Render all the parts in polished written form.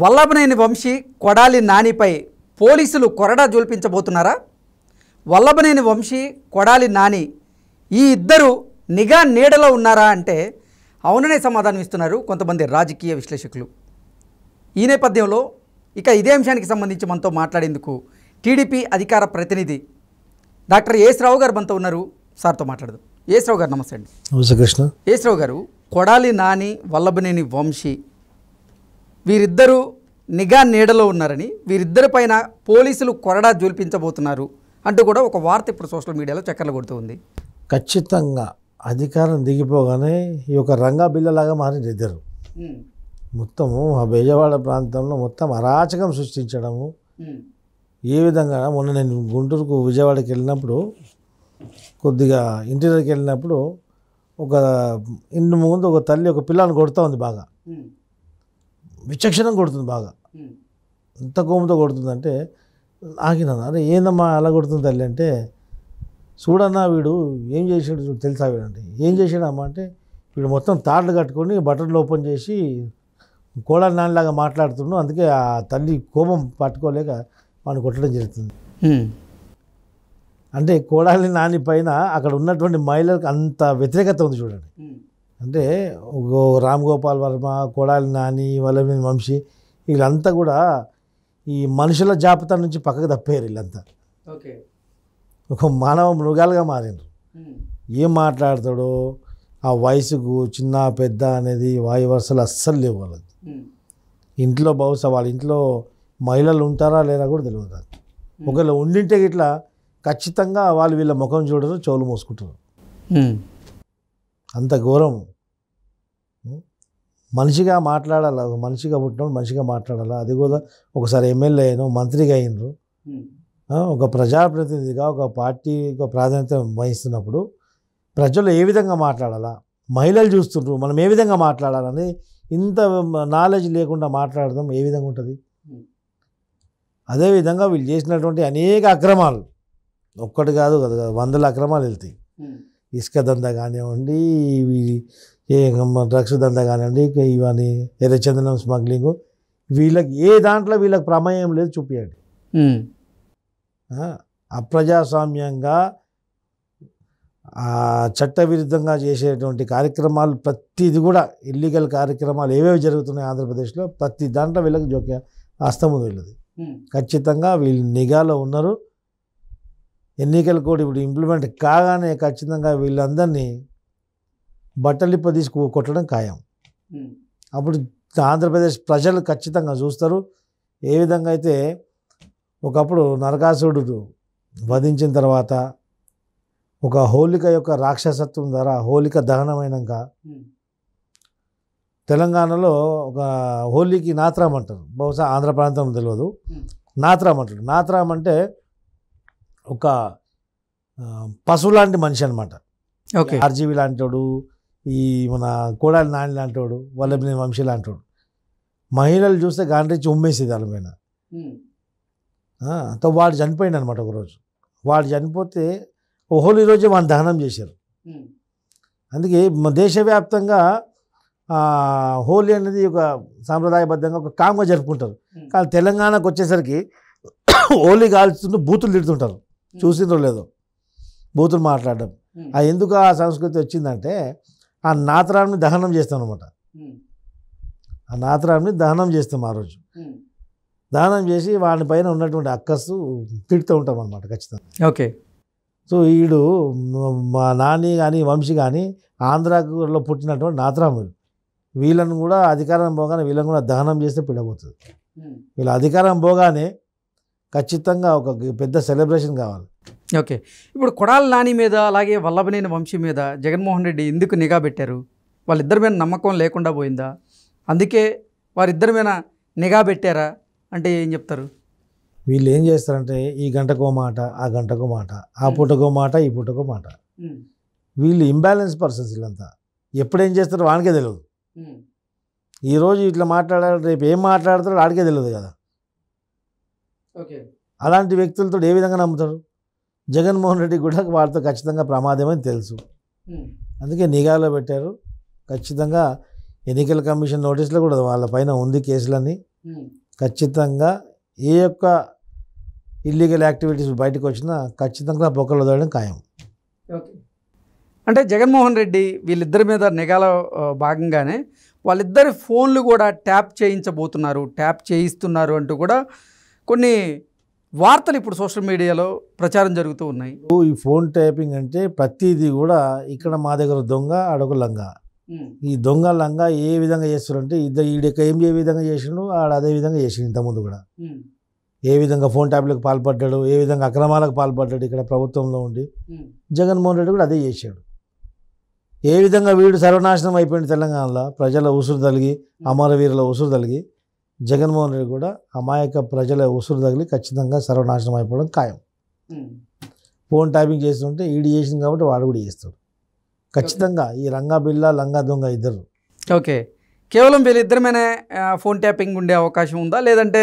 వల్లభనేని వంశీ కొడాలి నానిపై పోలీసులు కొరడా జోల్పించబోతున్నారా? వల్లభనేని వంశీ కొడాలి నాని ఈ ఇద్దరు నిఘా నీడలో ఉన్నారా అంటే అవుననే సమాధానం ఇస్తున్నారు కొంతమంది రాజకీయ విశ్లేషకులు. ఈ నేపథ్యంలో ఇక ఇదే అంశానికి సంబంధించి మనతో మాట్లాడేందుకు టీడీపీ అధికార ప్రతినిధి డాక్టర్ ఎస్ రావు గారు మనతో ఉన్నారు. సార్తో మాట్లాడదాం. ఎస్ రావు గారు నమస్తే అండి. నమస్తే కృష్ణ. ఎస్ రావు గారు, కొడాలి నాని వల్లభనేని వంశీ వీరిద్దరూ నిఘా నీడలో ఉన్నారని, వీరిద్దరిపైన పోలీసులు కొరడా జోల్పించబోతున్నారు అంటూ కూడా ఒక వార్త ఇప్పుడు సోషల్ మీడియాలో చక్కర్లు కొడుతూ ఉంది. ఖచ్చితంగా అధికారం దిగిపోగానే ఈ యొక్క రంగా బిల్లలాగా మారింది ఇద్దరు. మొత్తము ఆ బెజవాడ ప్రాంతంలో మొత్తం అరాచకం సృష్టించడము. ఏ విధంగా మొన్న నేను గుంటూరుకు విజయవాడకి వెళ్ళినప్పుడు, కొద్దిగా ఇంటీరియర్కి వెళ్ళినప్పుడు ఒక ఇంటి ముందు ఒక తల్లి ఒక పిల్లని కొడుతూ ఉంది. బాగా విచక్షణం కొడుతుంది. బాగా ఎంత కోపంతో కొడుతుందంటే ఆగినాను. అరే ఏందమ్మా అలా కొడుతుంది తల్లి అంటే, చూడన్నా వీడు ఏం చేసాడు చూడు తెలుసా వీడంటే. ఏం చేశాడమ్మా అంటే, వీడు మొత్తం తాళ్ళు కట్టుకొని బట్టలు ఓపెన్ చేసి కోడలి నాన్నలాగా మాట్లాడుతున్నాడు. అందుకే ఆ తల్లి కోపం పట్టుకోలేక వాడిని కొట్టడం జరుగుతుంది. అంటే కోడాలి నాని పైన అక్కడ ఉన్నటువంటి మహిళలకు అంత వ్యతిరేకత ఉంది చూడండి. అంటే రామ్ గోపాల్ వర్మ, కొడాలి నాని, వల్లభనేని వంశీ వీళ్ళంతా కూడా ఈ మనుషుల జాబితా నుంచి పక్కకు తప్పారు. వీళ్ళంతా ఒక మానవ మృగాలుగా మారినారు. ఏం మాట్లాడతాడో ఆ వయసుకు చిన్న పెద్ద అనేది వాయు వరుసలు అస్సలు లేవు వాళ్ళకి. ఇంట్లో బహుశా వాళ్ళ ఇంట్లో మహిళలు ఉంటారా లేరా కూడా తెలియదు నాకు. ఒకవేళ ఉండింటే ఇట్లా ఖచ్చితంగా వాళ్ళు వీళ్ళ ముఖం చూడరు, చెవులు మోసుకుంటారు. అంత ఘోరం. మనిషిగా మాట్లాడాలా, మనిషిగా పుట్టినప్పుడు మనిషిగా మాట్లాడాలా. అది కూడా ఒకసారి ఎమ్మెల్యే అయినా, మంత్రిగా అయినరు, ఒక ప్రజాప్రతినిధిగా ఒక పార్టీ ప్రాధాన్యత వహిస్తున్నప్పుడు ప్రజలు ఏ విధంగా మాట్లాడాలా, మహిళలు చూస్తుంటారు, మనం ఏ విధంగా మాట్లాడాలని ఇంత నాలెడ్జ్ లేకుండా మాట్లాడడం ఏ విధంగా ఉంటుంది? అదేవిధంగా వీళ్ళు చేసినటువంటి అనేక అక్రమాలు, ఒక్కటి కాదు కదా, వందల అక్రమాలు వెళ్తాయి. ఇసుక దందా కానివ్వండి, డ్రగ్స్ దందా కానివ్వండి, ఇవన్నీ ఎర్రచందనం స్మగ్లింగు, వీళ్ళకి ఏ దాంట్లో వీళ్ళకి ప్రమేయం లేదు చూపించండి. అప్రజాస్వామ్యంగా చట్టవిరుద్ధంగా చేసేటువంటి కార్యక్రమాలు ప్రతిది కూడా ఇల్లీగల్ కార్యక్రమాలు ఏవేవి జరుగుతున్నాయి ఆంధ్రప్రదేశ్లో, ప్రతి దాంట్లో వీళ్ళకి జోక్య హస్తం ఉంది వీళ్ళది. ఖచ్చితంగా వీళ్ళు నిఘాలో ఉన్నారు. ఎన్నికల కోడ్ ఇప్పుడు ఇంప్లిమెంట్ కాగానే ఖచ్చితంగా వీళ్ళందరినీ బట్టలిప్ప తీసుకు కొట్టడం ఖాయం. అప్పుడు ఆంధ్రప్రదేశ్ ప్రజలు ఖచ్చితంగా చూస్తారు. ఏ విధంగా అయితే ఒకప్పుడు నరకాసురుడు వధించిన తర్వాత ఒక హోలిక యొక్క రాక్షసత్వం ద్వారా హోలిక దహనమైనాక తెలంగాణలో ఒక హోలీకి నాత్రాం అంటారు, బహుశా ఆంధ్ర ప్రాంతంలో తెలియదు. నాత్రాం అంటారు. నాత్రాం అంటే ఒక పశువు లాంటి మనిషి అనమాట. ఆర్జీవి లాంటివాడు, ఈ మన కోడాలి నాని లాంటివాడు, వల్లభనేని వంశీ లాంటివాడు. మహిళలు చూస్తే గాండ్రించి ఉమ్మేసేది వాళ్ళ పైన. వాడు చనిపోయింది అనమాట ఒకరోజు. వాడు చనిపోతే హోలీ రోజు వాడిని దహనం చేశారు. అందుకే దేశవ్యాప్తంగా హోలీ అనేది ఒక సాంప్రదాయబద్ధంగా ఒక కామ్గా జరుపుకుంటారు. కానీ తెలంగాణకు వచ్చేసరికి హోలీ కాల్చుతుంటూ బూతులు తిడుతుంటారు. చూసిండ్రో లేదో బూతులు మాట్లాడడం. అది ఎందుకు ఆ సంస్కృతి వచ్చిందంటే, ఆ నాత్రాన్ని దహనం చేస్తాం అనమాట. ఆ నాత్రాన్ని దహనం చేస్తాం ఆ రోజు. దహనం చేసి వాడి పైన ఉన్నటువంటి అక్కసు తిడుతూ ఉంటాం అనమాట ఖచ్చితంగా. ఓకే. సో వీడు మా నాని కానీ వంశీ కానీ ఆంధ్రాలో పుట్టినటువంటి నాత్రాములు. వీళ్ళను కూడా అధికారం పోగానే వీళ్ళని కూడా దహనం చేస్తే పిడబోతుంది. వీళ్ళ అధికారం పోగానే ఖచ్చితంగా ఒక పెద్ద సెలబ్రేషన్ కావాలి. ఓకే. ఇప్పుడు కొడాలి నాని మీద అలాగే వల్లభనేని వంశీ మీద జగన్మోహన్ రెడ్డి ఎందుకు నిఘా పెట్టారు? వాళ్ళిద్దరి మీద నమ్మకం లేకుండా పోయిందా? అందుకే వారిద్దరి మీద నిఘా పెట్టారా అంటే ఏం చెప్తారు? వీళ్ళు ఏం చేస్తారంటే, ఈ గంటకో మాట, ఆ గంటకో మాట, ఆ పూటకో మాట, ఈ పూటకో మాట. వీళ్ళు ఇంబ్యాలెన్స్ పర్సన్స్. వీళ్ళంతా ఎప్పుడేం చేస్తారో వానికే తెలియదు. ఈరోజు ఇట్లా మాట్లాడారు, రేపు ఏం మాట్లాడతారో వాడికే తెలియదు కదా. అలాంటి వ్యక్తులతో ఏ విధంగా నమ్ముతారు? జగన్మోహన్ రెడ్డి కూడా వారితో ఖచ్చితంగా ప్రమాదమని తెలుసు. అందుకే నిఘాలో పెట్టారు. ఖచ్చితంగా ఎన్నికల కమిషన్ నోటీసులో కూడా వాళ్ళ పైన ఉంది కేసులన్నీ. ఖచ్చితంగా ఏ యొక్క ఇల్లీగల్ యాక్టివిటీస్ బయటకు వచ్చినా ఖచ్చితంగా బొక్కలు వదలడం ఖాయం. ఓకే. అంటే జగన్మోహన్ రెడ్డి వీళ్ళిద్దరి మీద నిఘాలో భాగంగానే వాళ్ళిద్దరి ఫోన్లు కూడా ట్యాప్ చేయించబోతున్నారు, ట్యాప్ చేయిస్తున్నారు అంటూ కూడా కొన్ని వార్తలు ఇప్పుడు సోషల్ మీడియాలో ప్రచారం జరుగుతూ ఉన్నాయి. ఈ ఫోన్ ట్యాపింగ్ అంటే ప్రతిదీ కూడా ఇక్కడ మా దగ్గర దొంగ అడొక లంగా. ఈ దొంగ లంగా ఏ విధంగా చేస్తారంటే ఈడెక్క ఏం ఏ విధంగా చేసిండు ఆడ అదే విధంగా చేసిండు. ఇంతకుముందు కూడా ఏ విధంగా ఫోన్ ట్యాప్లకు పాల్పడ్డాడు, ఏ విధంగా అక్రమాలకు పాల్పడ్డాడు ఇక్కడ ప్రభుత్వంలో ఉండి, జగన్మోహన్ రెడ్డి కూడా అదే చేశాడు. ఏ విధంగా వీడు సర్వనాశనం అయిపోయింది తెలంగాణలో, ప్రజల ఉసురు తలిగి, అమరవీరుల ఉసురు తలిగి, జగన్మోహన్ రెడ్డి కూడా అమాయక ప్రజల ఉసురు తగిలి ఖచ్చితంగా సర్వనాశనం అయిపోవడం ఖాయం. ఫోన్ ట్యాపింగ్ చేస్తుంటే ఈడు చేసింది కాబట్టి వాడు కూడా చేస్తాడు ఖచ్చితంగా. ఈ రంగా బిల్ల లంగా దొంగ ఇద్దరు. ఓకే. కేవలం వీళ్ళిద్దరిమైనా ఫోన్ ట్యాపింగ్ ఉండే అవకాశం ఉందా, లేదంటే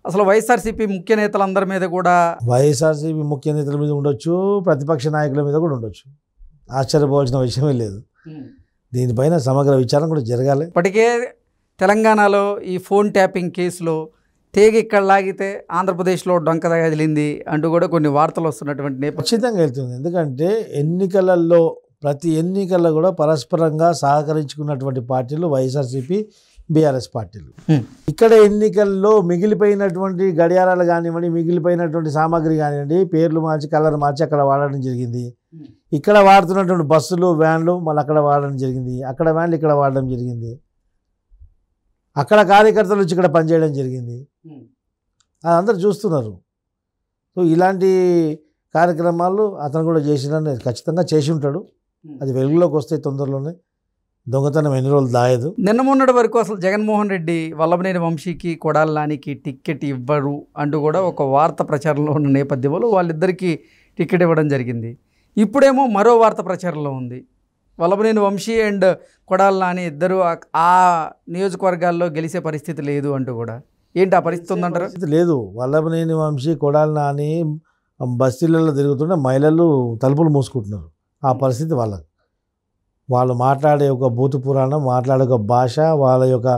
అసలు వైఎస్ఆర్సీపీ ముఖ్య నేతలందరి మీద కూడా? వైఎస్ఆర్సీపీ ముఖ్య నేతల మీద ఉండొచ్చు, ప్రతిపక్ష నాయకుల మీద కూడా ఉండొచ్చు. ఆశ్చర్యపోవాల్సిన విషయమే లేదు. దీనిపైన సమగ్ర విచారణ కూడా జరగాలి. ఇప్పటికే తెలంగాణలో ఈ ఫోన్ ట్యాపింగ్ కేసులో తేగ ఇక్కడ లాగితే ఆంధ్రప్రదేశ్లో డొంక తగిలింది అంటూ కూడా కొన్ని వార్తలు వస్తున్నటువంటి నేపథ్యం ఖచ్చితంగా వెళ్తుంది. ఎందుకంటే ఎన్నికలలో ప్రతి ఎన్నికల్లో కూడా పరస్పరంగా సహకరించుకున్నటువంటి పార్టీలు వైఎస్ఆర్సీపీ, బీఆర్ఎస్ పార్టీలు. ఇక్కడ ఎన్నికల్లో మిగిలిపోయినటువంటి గడియారాలు కానివ్వండి, మిగిలిపోయినటువంటి సామాగ్రి కానివ్వండి, పేర్లు మార్చి కలర్ మార్చి అక్కడ వాడడం జరిగింది. ఇక్కడ వాడుతున్నటువంటి బస్సులు, వ్యాన్లు మళ్ళీ అక్కడ వాడడం జరిగింది. అక్కడ వ్యాన్లు ఇక్కడ వాడడం జరిగింది. అక్కడ కార్యకర్తలు వచ్చి ఇక్కడ పనిచేయడం జరిగింది. అది అందరూ చూస్తున్నారు. సో ఇలాంటి కార్యక్రమాలు అతను కూడా చేసినని ఖచ్చితంగా చేసి ఉంటాడు. అది వెలుగులోకి వస్తే తొందరలోనే. దొంగతనం ఎన్ని రోజులు దాయదు. నిన్న మొన్నటి వరకు అసలు జగన్మోహన్ రెడ్డి వల్లభనేని వంశీకి, కొడాలి నానికి టికెట్ ఇవ్వరు అంటూ కూడా ఒక వార్త ప్రచారంలో ఉన్న నేపథ్యంలో వాళ్ళిద్దరికీ టికెట్ ఇవ్వడం జరిగింది. ఇప్పుడేమో మరో వార్త ప్రచారంలో ఉంది, వల్లభనేని వంశీ అండ్ కొడాలి నాని ఇద్దరు ఆ నియోజకవర్గాల్లో గెలిచే పరిస్థితి లేదు అంటూ కూడా. ఏంటి ఆ పరిస్థితి ఉందంటారు? లేదు. వల్లభనేని వంశీ, కొడాలి నాని బస్తీలలో తిరుగుతుంటే మహిళలు తలుపులు మూసుకుంటున్నారు. ఆ పరిస్థితి వాళ్ళకి. వాళ్ళు మాట్లాడే ఒక భూత పురాణం, మాట్లాడే ఒక భాష, వాళ్ళ యొక్క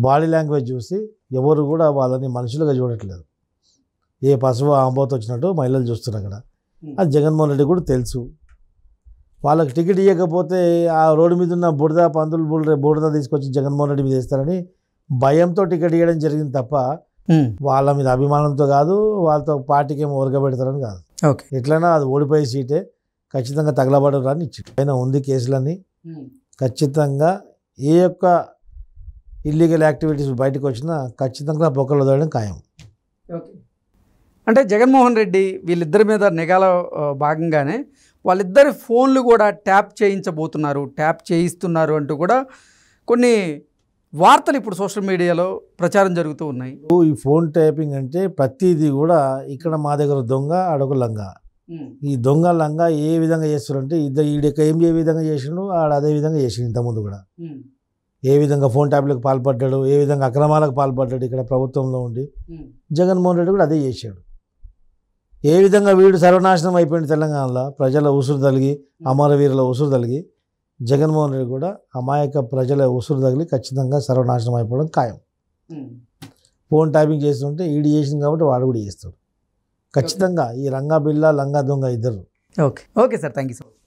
బాడీ లాంగ్వేజ్ చూసి ఎవరు కూడా వాళ్ళని మనుషులుగా చూడట్లేదు. ఏ పశువు ఆంబోతు వచ్చినట్టు మహిళలు చూస్తున్నారు అక్కడ. అది జగన్మోహన్ రెడ్డి కూడా తెలుసు. వాళ్ళకి టికెట్ ఇవ్వకపోతే ఆ రోడ్డు మీద ఉన్న బురద, పందులు బురద తీసుకొచ్చి జగన్మోహన్ రెడ్డి మీద వేస్తారని భయంతో టికెట్ ఇవ్వడం జరిగింది తప్ప వాళ్ళ మీద అభిమానంతో కాదు, వాళ్ళతో పార్టీకి ఏమో ఒరగబెడతారని కాదు. ఓకే. ఎట్లయినా అది ఓడిపోయే సీటే, ఖచ్చితంగా తగలబడరాని ఇచ్చింది. పైన ఉంది కేసులన్నీ. ఖచ్చితంగా ఏ యొక్క ఇల్లీగల్ యాక్టివిటీస్ బయటకు వచ్చినా ఖచ్చితంగా బొక్కలు వదలడం ఖాయం. ఓకే. అంటే జగన్మోహన్ రెడ్డి వీళ్ళిద్దరి మీద నిఘాలో భాగంగానే వాళ్ళిద్దరి ఫోన్లు కూడా ట్యాప్ చేయించబోతున్నారు, ట్యాప్ చేయిస్తున్నారు అంటూ కూడా కొన్ని వార్తలు ఇప్పుడు సోషల్ మీడియాలో ప్రచారం జరుగుతూ ఉన్నాయి. ఈ ఫోన్ ట్యాపింగ్ అంటే ప్రతిదీ కూడా ఇక్కడ మా దగ్గర దొంగ అడొక లంగా. ఈ దొంగ లంగా ఏ విధంగా చేస్తారంటే ఈడెక్క ఏం ఏ విధంగా చేసిండు ఆడ అదే విధంగా చేసిండు. ఇంతకుముందు కూడా ఏ విధంగా ఫోన్ ట్యాప్లకు పాల్పడ్డాడు, ఏ విధంగా అక్రమాలకు పాల్పడ్డాడు ఇక్కడ ప్రభుత్వంలో ఉండి, జగన్మోహన్ రెడ్డి కూడా అదే చేశాడు. ఏ విధంగా వీడు సర్వనాశనం అయిపోయింది తెలంగాణలో, ప్రజల ఉసురు తలిగి, అమరవీరుల ఉసురు తలిగి, జగన్మోహన్ రెడ్డి కూడా అమాయక ప్రజల ఉసురు తగిలి ఖచ్చితంగా సర్వనాశనం అయిపోవడం ఖాయం. ఫోన్ ట్యాపింగ్ చేస్తుంటే ఈడు చేసింది కాబట్టి వాడు కూడా చేస్తాడు ఖచ్చితంగా. ఈ రంగా బిల్ల లంగా దొంగ ఇద్దరు. Okay. Okay sir, thank you so much.